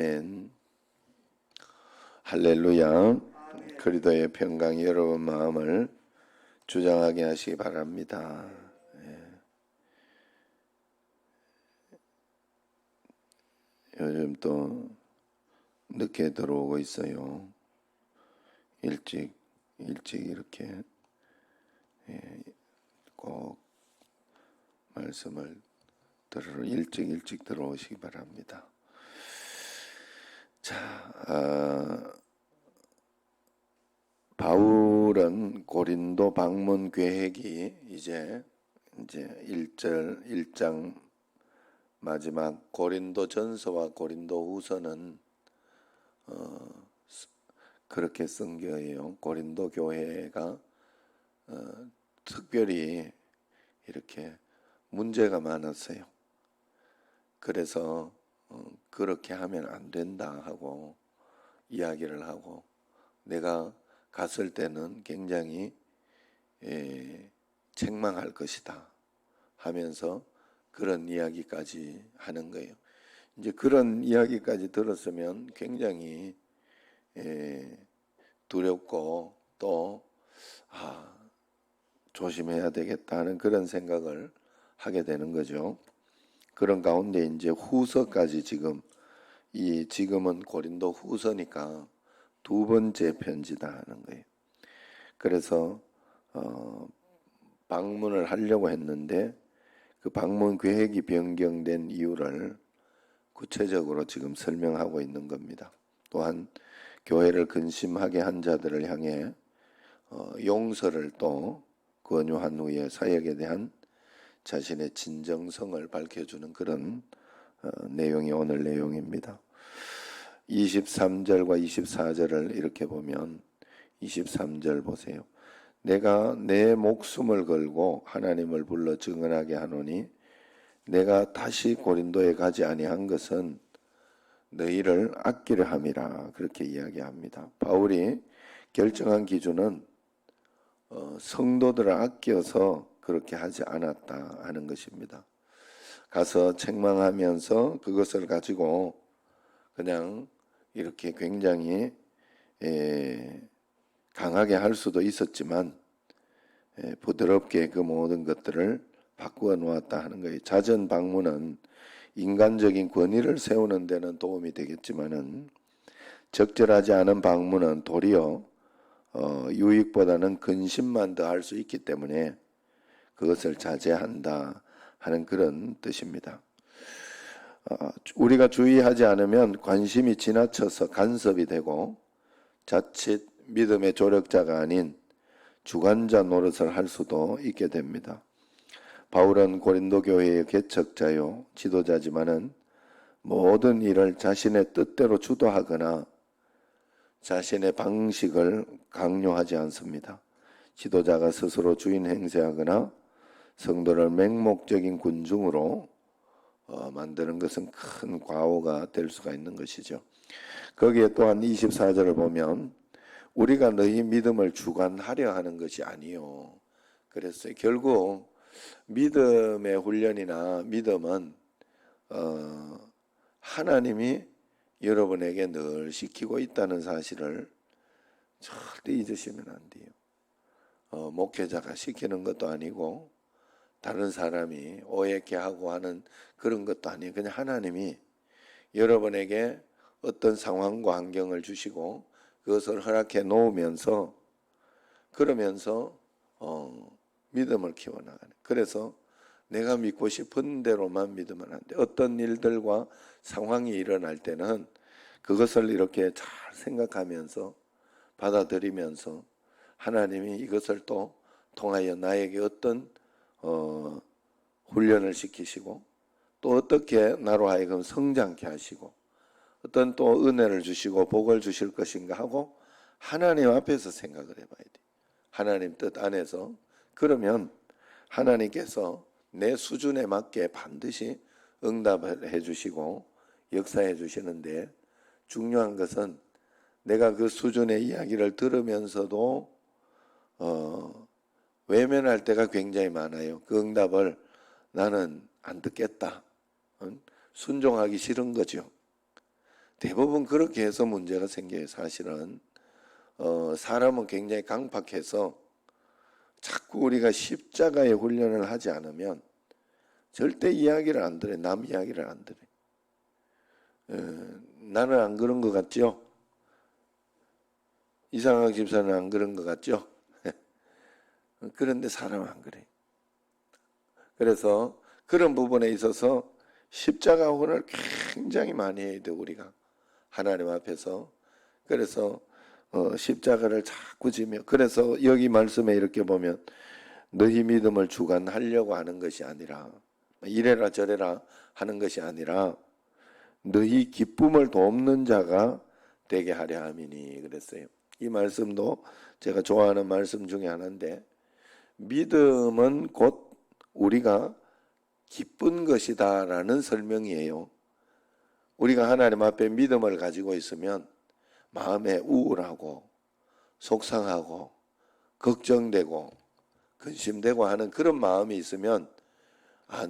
아멘. 할렐루야. 그리스도의 평강이 여러분 마음을 주장하게 하시기 바랍니다. 요즘 또 늦게 들어오고 있어요. 일찍 이렇게 꼭 말씀을 들으러 일찍 들어오시기 바랍니다. 자, 바울은 고린도 방문 계획이 이제 1장 마지막 고린도전서와 고린도후서는 그렇게 쓴 거예요. 고린도 교회가 특별히 이렇게 문제가 많았어요. 그래서 그렇게 하면 안 된다 하고 이야기를 하고, 내가 갔을 때는 굉장히 책망할 것이다 하면서 그런 이야기까지 하는 거예요. 이제 그런 이야기까지 들었으면 굉장히 두렵고 또 조심해야 되겠다는 그런 생각을 하게 되는 거죠. 그런 가운데 이제 후서까지 지금은 고린도 후서니까 두 번째 편지다 하는 거예요. 그래서 방문을 하려고 했는데 그 방문 계획이 변경된 이유를 구체적으로 지금 설명하고 있는 겁니다. 또한 교회를 근심하게 한 자들을 향해 용서를 또 권유한 후에 사역에 대한 자신의 진정성을 밝혀주는 그런 내용이 오늘 내용입니다. 23절과 24절을 이렇게 보면, 23절 보세요. 내가 내 목숨을 걸고 하나님을 불러 증언하게 하노니 내가 다시 고린도에 가지 아니한 것은 너희를 아끼려 함이라, 그렇게 이야기합니다. 바울이 결정한 기준은 성도들을 아껴서 그렇게 하지 않았다 하는 것입니다. 가서 책망하면서 그것을 가지고 그냥 이렇게 굉장히 강하게 할 수도 있었지만 부드럽게 그 모든 것들을 바꾸어 놓았다 하는 거예요. 잦은 방문은 인간적인 권위를 세우는 데는 도움이 되겠지만은 적절하지 않은 방문은 도리어 유익보다는 근심만 더 할 수 있기 때문에 그것을 자제한다 하는 그런 뜻입니다. 우리가 주의하지 않으면 관심이 지나쳐서 간섭이 되고 자칫 믿음의 조력자가 아닌 주관자 노릇을 할 수도 있게 됩니다. 바울은 고린도 교회의 개척자요 지도자지만은 모든 일을 자신의 뜻대로 주도하거나 자신의 방식을 강요하지 않습니다. 지도자가 스스로 주인 행세하거나 성도를 맹목적인 군중으로 만드는 것은 큰 과오가 될 수가 있는 것이죠. 거기에 또한 24절을 보면 우리가 너희 믿음을 주관하려 하는 것이 아니요. 그랬어요. 결국 믿음의 훈련이나 믿음은 하나님이 여러분에게 늘 시키고 있다는 사실을 절대 잊으시면 안 돼요. 목회자가 시키는 것도 아니고 다른 사람이 오해케 하고 하는 그런 것도 아니에요. 그냥 하나님이 여러분에게 어떤 상황과 환경을 주시고 그것을 허락해 놓으면서 그러면서 믿음을 키워나가는. 그래서 내가 믿고 싶은 대로만 믿으면 안 돼. 어떤 일들과 상황이 일어날 때는 그것을 이렇게 잘 생각하면서 받아들이면서 하나님이 이것을 또 통하여 나에게 어떤 훈련을 시키시고 또 어떻게 나로 하여금 성장케 하시고 어떤 또 은혜를 주시고 복을 주실 것인가 하고 하나님 앞에서 생각을 해봐야 돼. 하나님 뜻 안에서. 그러면 하나님께서 내 수준에 맞게 반드시 응답을 해주시고 역사해 주시는데, 중요한 것은 내가 그 수준의 이야기를 들으면서도 외면할 때가 굉장히 많아요. 그 응답을 나는 안 듣겠다. 순종하기 싫은 거죠. 대부분 그렇게 해서 문제가 생겨요. 사실은 사람은 굉장히 강팍해서 자꾸 우리가 십자가의 훈련을 하지 않으면 절대 이야기를 안 들어요. 남 이야기를 안 들어요. 나는 안 그런 것 같죠? 이상학 집사는 안 그런 것 같죠? 그런데 사람은 안 그래요. 그래서 그런 부분에 있어서 십자가 훈을 굉장히 많이 해야 돼 우리가 하나님 앞에서. 그래서 십자가를 자꾸 지며, 그래서 여기 말씀에 이렇게 보면 너희 믿음을 주관하려고 하는 것이 아니라, 이래라 저래라 하는 것이 아니라 너희 기쁨을 돕는 자가 되게 하려 함이니 그랬어요. 이 말씀도 제가 좋아하는 말씀 중에 하나인데, 믿음은 곧 우리가 기쁜 것이다 라는 설명이에요. 우리가 하나님 앞에 믿음을 가지고 있으면 마음에 우울하고 속상하고 걱정되고 근심되고 하는 그런 마음이 있으면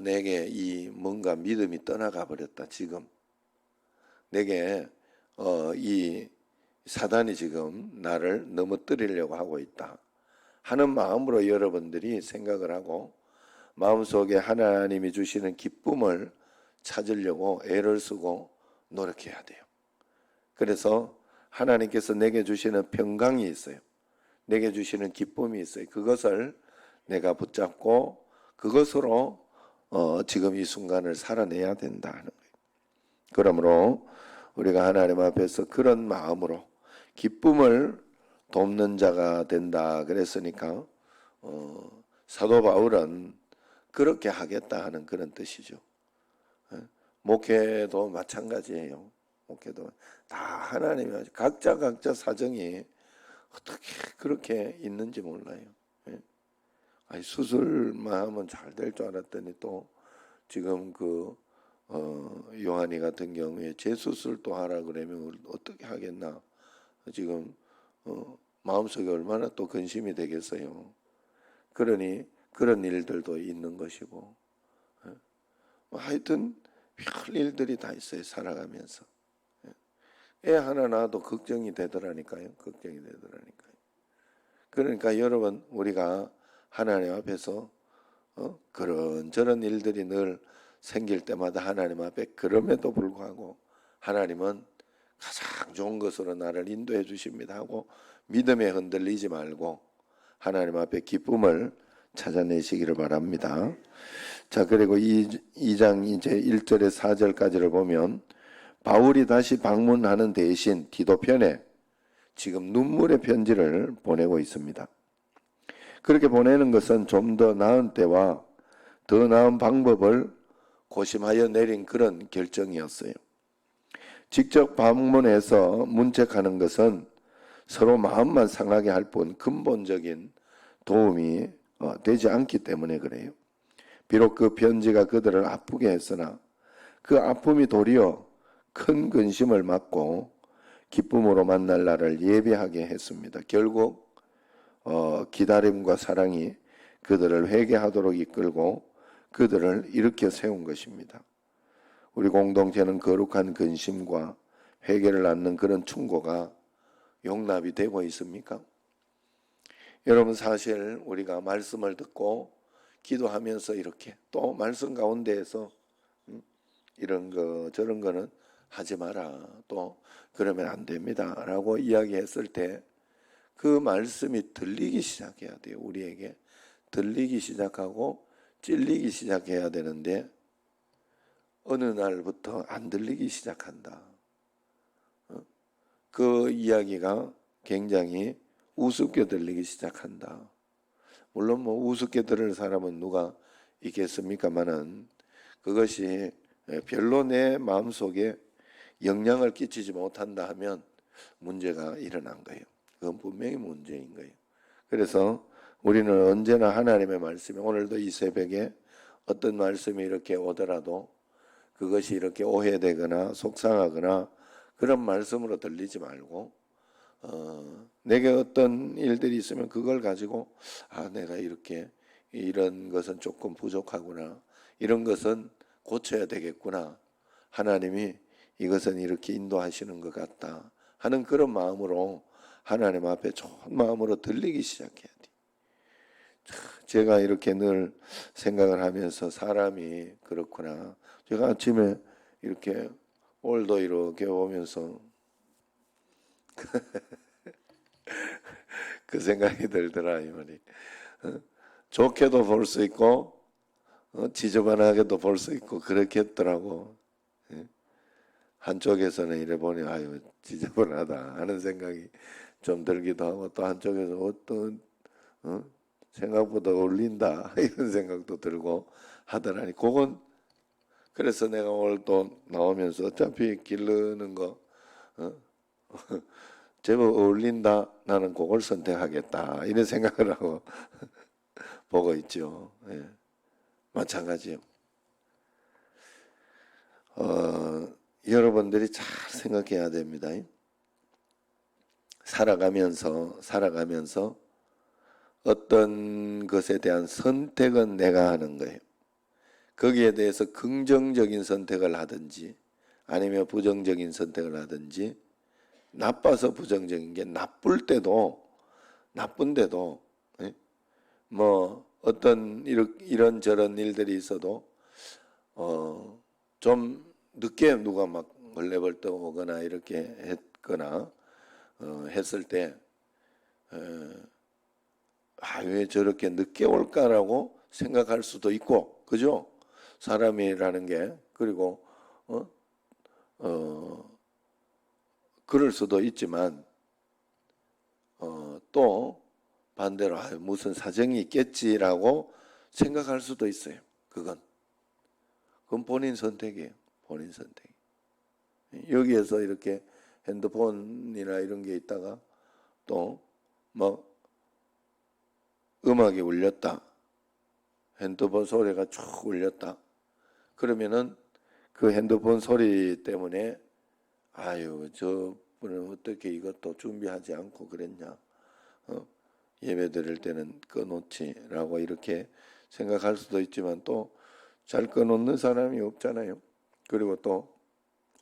내게 이 뭔가 믿음이 떠나가 버렸다. 지금 내게 이 사단이 지금 나를 넘어뜨리려고 하고 있다 하는 마음으로 여러분들이 생각을 하고 마음속에 하나님이 주시는 기쁨을 찾으려고 애를 쓰고 노력해야 돼요. 그래서 하나님께서 내게 주시는 평강이 있어요. 내게 주시는 기쁨이 있어요. 그것을 내가 붙잡고 그것으로 지금 이 순간을 살아내야 된다 하는 거예요. 그러므로 우리가 하나님 앞에서 그런 마음으로 기쁨을 돕는 자가 된다 그랬으니까 사도 바울은 그렇게 하겠다 하는 그런 뜻이죠. 목회도 마찬가지예요. 목회도 다 하나님이 각자 사정이 어떻게 그렇게 있는지 몰라요. 수술만 하면 잘 될 줄 알았더니 또 지금 요한이 같은 경우에 재수술도 하라 그러면 어떻게 하겠나. 지금 마음속에 얼마나 또 근심이 되겠어요. 그러니 그런 일들도 있는 것이고, 하여튼 별 일들이 다 있어요. 살아가면서 애 하나 낳아도 걱정이 되더라니까요. 걱정이 되더라니까요. 그러니까 여러분, 우리가 하나님 앞에서 그런 일들이 늘 생길 때마다 하나님 앞에, 그럼에도 불구하고 하나님은 가장 좋은 것으로 나를 인도해 주십니다 하고 믿음에 흔들리지 말고 하나님 앞에 기쁨을 찾아내시기를 바랍니다. 자, 그리고 2장 이제 1절에 4절까지를 보면 바울이 다시 방문하는 대신 디도편에 지금 눈물의 편지를 보내고 있습니다. 그렇게 보내는 것은 좀 더 나은 때와 더 나은 방법을 고심하여 내린 그런 결정이었어요. 직접 방문해서 문책하는 것은 서로 마음만 상하게 할 뿐 근본적인 도움이 되지 않기 때문에 그래요. 비록 그 편지가 그들을 아프게 했으나 그 아픔이 도리어 큰 근심을 막고 기쁨으로 만날 날을 예비하게 했습니다. 결국 기다림과 사랑이 그들을 회개하도록 이끌고 그들을 일으켜 세운 것입니다. 우리 공동체는 거룩한 근심과 회개를 낳는 그런 충고가 용납이 되고 있습니까? 여러분, 사실 우리가 말씀을 듣고 기도하면서 이렇게 또 말씀 가운데에서 이런 거 저런 거는 하지 마라, 또 그러면 안 됩니다 라고 이야기했을 때 그 말씀이 들리기 시작해야 돼요. 우리에게 들리기 시작하고 찔리기 시작해야 되는데 어느 날부터 안 들리기 시작한다. 그 이야기가 굉장히 우습게 들리기 시작한다. 물론 우습게 들을 사람은 누가 있겠습니까마는 그것이 별로 내 마음속에 영향을 끼치지 못한다 하면 문제가 일어난 거예요. 그건 분명히 문제인 거예요. 그래서 우리는 언제나 하나님의 말씀이, 오늘도 이 새벽에 어떤 말씀이 이렇게 오더라도 그것이 이렇게 오해되거나 속상하거나 그런 말씀으로 들리지 말고 내게 어떤 일들이 있으면 그걸 가지고 내가 이렇게 이런 것은 조금 부족하구나, 이런 것은 고쳐야 되겠구나, 하나님이 이것은 이렇게 인도하시는 것 같다 하는 그런 마음으로 하나님 앞에 좋은 마음으로 들리기 시작해야 돼. 제가 이렇게 늘 생각을 하면서 사람이 그렇구나. 제가 아침에 이렇게 올도 이렇게 오면서 그 생각이 들더라 이 말이. 좋게도 볼 수 있고 지저분하게도 볼 수 있고 그렇겠더라고. 한쪽에서는 이래 보니 아유 지저분하다 하는 생각이 좀 들기도 하고 또 한쪽에서 어떤 생각보다 어울린다 이런 생각도 들고 하더라니. 그건 그래서 내가 오늘 또 나오면서 어차피 기르는 거 제법 어울린다 나는 그걸 선택하겠다 이런 생각을 하고 보고 있죠. 예. 마찬가지요. 여러분들이 잘 생각해야 됩니다. 살아가면서 어떤 것에 대한 선택은 내가 하는 거예요. 거기에 대해서 긍정적인 선택을 하든지 아니면 부정적인 선택을 하든지 나빠서 부정적인 게 나쁜데도 뭐 어떤 이런저런 일들이 있어도 좀 늦게 누가 막 벌레벌떡 오거나 이렇게 했거나 했을 때 왜 저렇게 늦게 올까라고 생각할 수도 있고 그죠? 사람이라는 게 그리고 그럴 수도 있지만 또 반대로 무슨 사정이 있겠지라고 생각할 수도 있어요. 그건 본인 선택이에요. 본인 선택. 여기에서 이렇게 핸드폰이나 이런 게 있다가 또 뭐 음악이 울렸다. 핸드폰 소리가 쭉 울렸다. 그러면은 그 핸드폰 소리 때문에 아유 저분은 어떻게 이것도 준비하지 않고 그랬냐. 예배 드릴 때는 꺼놓지라고 이렇게 생각할 수도 있지만 또 잘 꺼놓는 사람이 없잖아요. 그리고 또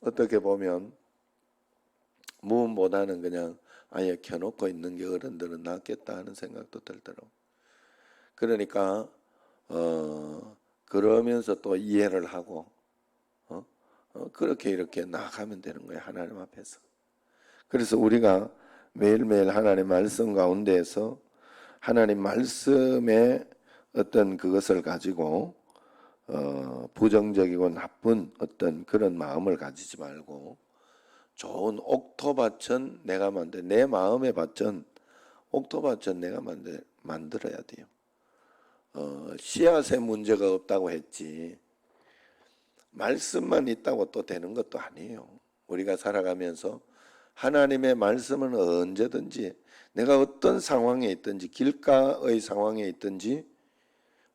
어떻게 보면 무음보다는 그냥 아예 켜놓고 있는 게 어른들은 낫겠다 하는 생각도 들더라고. 그러니까 그러면서 또 이해를 하고 그렇게 이렇게 나아가면 되는 거예요. 하나님 앞에서. 그래서 우리가 매일매일 하나님 말씀 가운데에서 하나님 말씀의 어떤 그것을 가지고 부정적이고 나쁜 어떤 그런 마음을 가지지 말고 좋은 옥토밭은 내가 내 마음의 밭은 옥토밭은 내가 만들어야 돼요. 씨앗에 문제가 없다고 했지 말씀만 있다고 또 되는 것도 아니에요. 우리가 살아가면서 하나님의 말씀은 언제든지 내가 어떤 상황에 있든지 길가의 상황에 있든지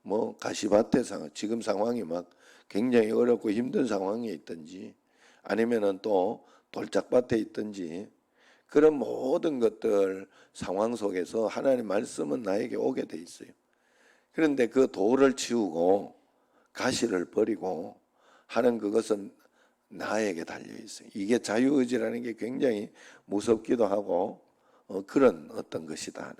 뭐 가시밭의 상황 지금 상황이 막 굉장히 어렵고 힘든 상황에 있든지 아니면은 또 돌짝밭에 있든지 그런 모든 것들 상황 속에서 하나님의 말씀은 나에게 오게 돼 있어요. 그런데 그 돌을 치우고 가시를 버리고 하는 그것은 나에게 달려 있어요. 이게 자유의지라는 게 굉장히 무섭기도 하고 그런 어떤 것이다.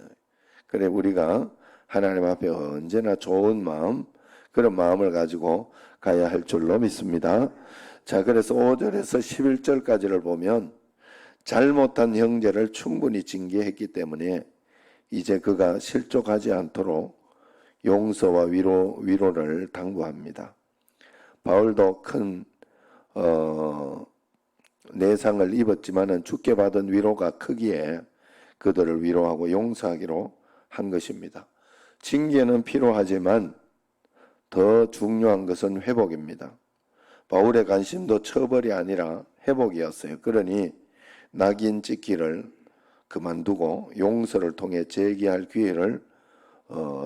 그래 우리가 하나님 앞에 언제나 좋은 마음 그런 마음을 가지고 가야 할 줄로 믿습니다. 자 그래서 5절에서 11절까지를 보면 잘못한 형제를 충분히 징계했기 때문에 이제 그가 실족하지 않도록 용서와 위로를 당부합니다. 바울도 큰 내상을 입었지만은 주께 받은 위로가 크기에 그들을 위로하고 용서하기로 한 것입니다. 징계는 필요하지만 더 중요한 것은 회복입니다. 바울의 관심도 처벌이 아니라 회복이었어요. 그러니 낙인 찍기를 그만두고 용서를 통해 재기할 기회를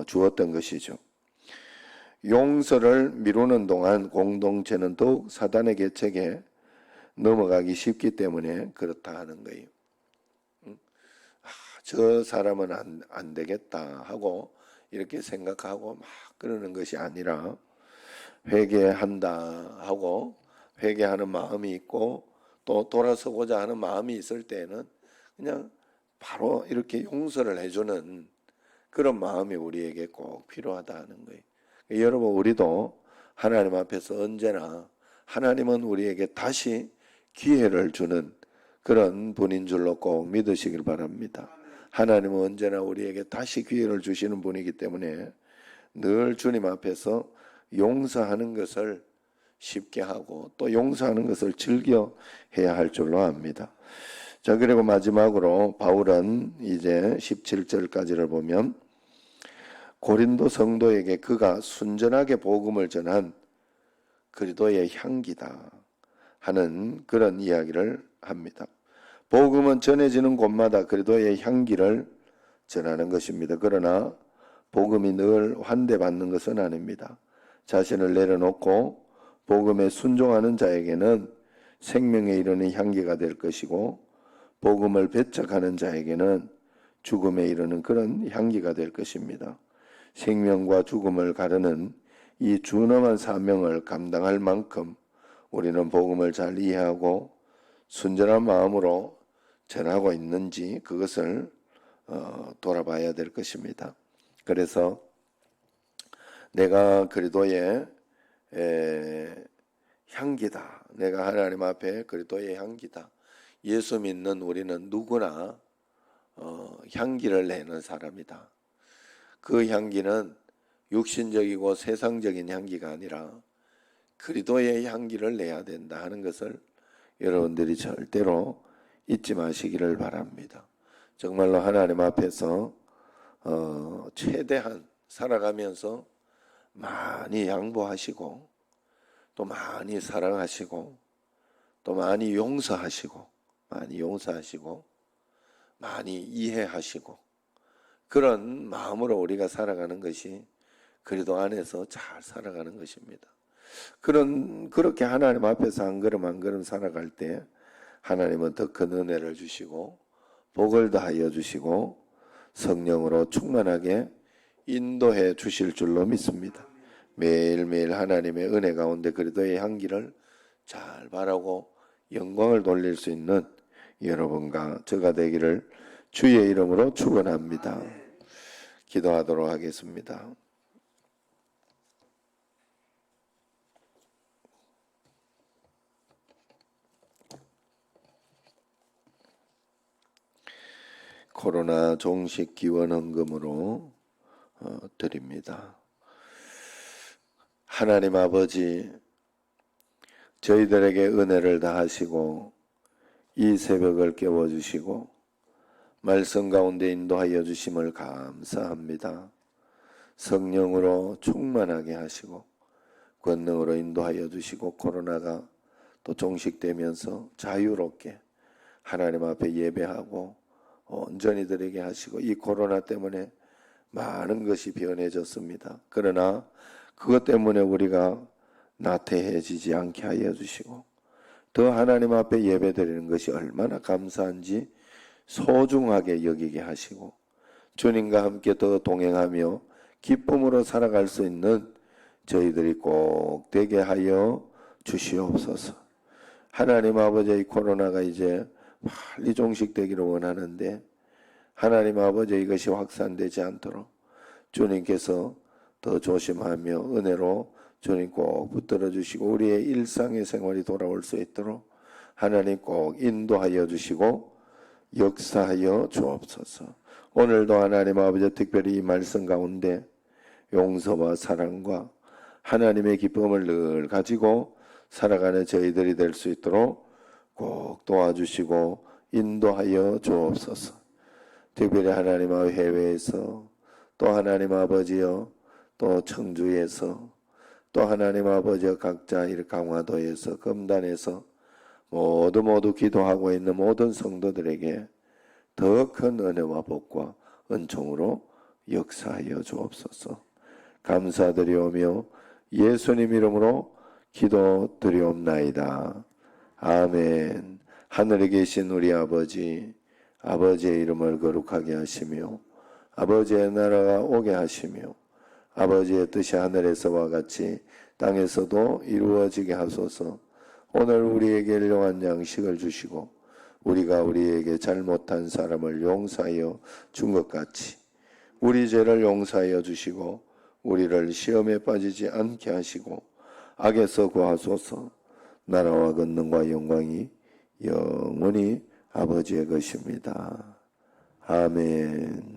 주었던 것이죠. 용서를 미루는 동안 공동체는 더욱 사단의 계책에 넘어가기 쉽기 때문에 그렇다 하는 거예요. 저 사람은 안 되겠다 하고 이렇게 생각하고 막 그러는 것이 아니라 회개한다 하고 회개하는 마음이 있고 또 돌아서고자 하는 마음이 있을 때에는 그냥 바로 이렇게 용서를 해주는 그런 마음이 우리에게 꼭 필요하다는 거예요. 여러분, 우리도 하나님 앞에서 언제나 하나님은 우리에게 다시 기회를 주는 그런 분인 줄로 꼭 믿으시길 바랍니다. 하나님은 언제나 우리에게 다시 기회를 주시는 분이기 때문에 늘 주님 앞에서 용서하는 것을 쉽게 하고 또 용서하는 것을 즐겨 해야 할 줄로 압니다. 자, 그리고 마지막으로 바울은 이제 17절까지를 보면 고린도 성도에게 그가 순전하게 복음을 전한 그리스도의 향기다 하는 그런 이야기를 합니다. 복음은 전해지는 곳마다 그리스도의 향기를 전하는 것입니다. 그러나 복음이 늘 환대받는 것은 아닙니다. 자신을 내려놓고 복음에 순종하는 자에게는 생명에 이르는 향기가 될 것이고 복음을 배척하는 자에게는 죽음에 이르는 그런 향기가 될 것입니다. 생명과 죽음을 가르는 이 준엄한 사명을 감당할 만큼 우리는 복음을 잘 이해하고 순전한 마음으로 전하고 있는지 그것을 돌아봐야 될 것입니다. 그래서 내가 그리스도의 향기다. 내가 하나님 앞에 그리스도의 향기다. 예수 믿는 우리는 누구나 향기를 내는 사람이다. 그 향기는 육신적이고 세상적인 향기가 아니라 그리스도의 향기를 내야 된다 하는 것을 여러분들이 절대로 잊지 마시기를 바랍니다. 정말로 하나님 앞에서 최대한 살아가면서 많이 양보하시고 또 많이 사랑하시고 또 많이 용서하시고 많이 이해하시고 그런 마음으로 우리가 살아가는 것이 그리스도 안에서 잘 살아가는 것입니다. 그렇게 하나님 앞에서 한 걸음 한 걸음 살아갈 때 하나님은 더 큰 은혜를 주시고 복을 더하여 주시고 성령으로 충만하게 인도해 주실 줄로 믿습니다. 매일매일 하나님의 은혜 가운데 그리스도의 향기를 잘 바라고 영광을 돌릴 수 있는 여러분과 저가 되기를 주의 이름으로 축원합니다. 기도하도록 하겠습니다. 코로나 종식 기원 헌금으로 드립니다. 하나님 아버지, 저희들에게 은혜를 다하시고 이 새벽을 깨워주시고 말씀 가운데 인도하여 주심을 감사합니다. 성령으로 충만하게 하시고 권능으로 인도하여 주시고 코로나가 또 종식되면서 자유롭게 하나님 앞에 예배하고 온전히 드리게 하시고 이 코로나 때문에 많은 것이 변해졌습니다. 그러나 그것 때문에 우리가 나태해지지 않게 하여 주시고 더 하나님 앞에 예배드리는 것이 얼마나 감사한지 소중하게 여기게 하시고 주님과 함께 더 동행하며 기쁨으로 살아갈 수 있는 저희들이 꼭 되게 하여 주시옵소서. 하나님 아버지의 코로나가 이제 빨리 종식되기를 원하는데 하나님 아버지 이것이 확산되지 않도록 주님께서 더 조심하며 은혜로 주님 꼭 붙들어 주시고 우리의 일상의 생활이 돌아올 수 있도록 하나님 꼭 인도하여 주시고 역사하여 주옵소서. 오늘도 하나님 아버지 특별히 이 말씀 가운데 용서와 사랑과 하나님의 기쁨을 늘 가지고 살아가는 저희들이 될 수 있도록 꼭 도와주시고 인도하여 주옵소서. 특별히 하나님 아버지 해외에서 또 하나님 아버지여 또 청주에서 또 하나님 아버지여 각자 이 강화도에서 금단에서 모두 기도하고 있는 모든 성도들에게 더 큰 은혜와 복과 은총으로 역사하여 주옵소서. 감사드리오며 예수님 이름으로 기도드리옵나이다. 아멘. 하늘에 계신 우리 아버지, 아버지의 이름을 거룩하게 하시며 아버지의 나라가 오게 하시며 아버지의 뜻이 하늘에서와 같이 땅에서도 이루어지게 하소서. 오늘 우리에게 일용할 양식을 주시고 우리가 우리에게 잘못한 사람을 용서하여 준 것 같이 우리 죄를 용서하여 주시고 우리를 시험에 빠지지 않게 하시고 악에서 구하소서. 나라와 권능과 영광이 영원히 아버지의 것입니다. 아멘.